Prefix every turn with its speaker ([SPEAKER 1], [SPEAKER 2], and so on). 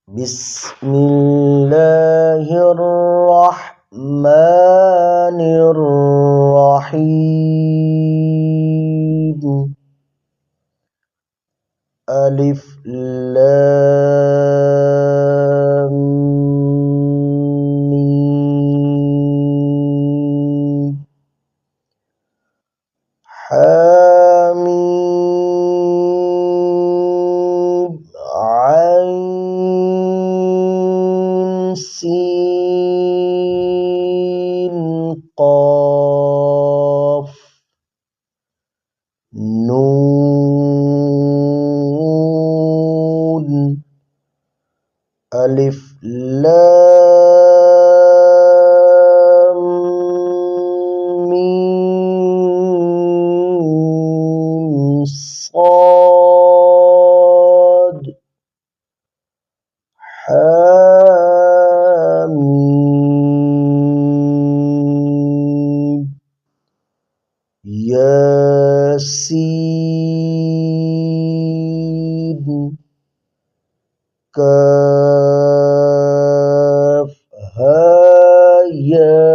[SPEAKER 1] بسم الله الرحمن الرحيم. ألف لام ميم حميم عين سين قاف نون ألف لام ميم صاد حميم ياسين كاف ها يا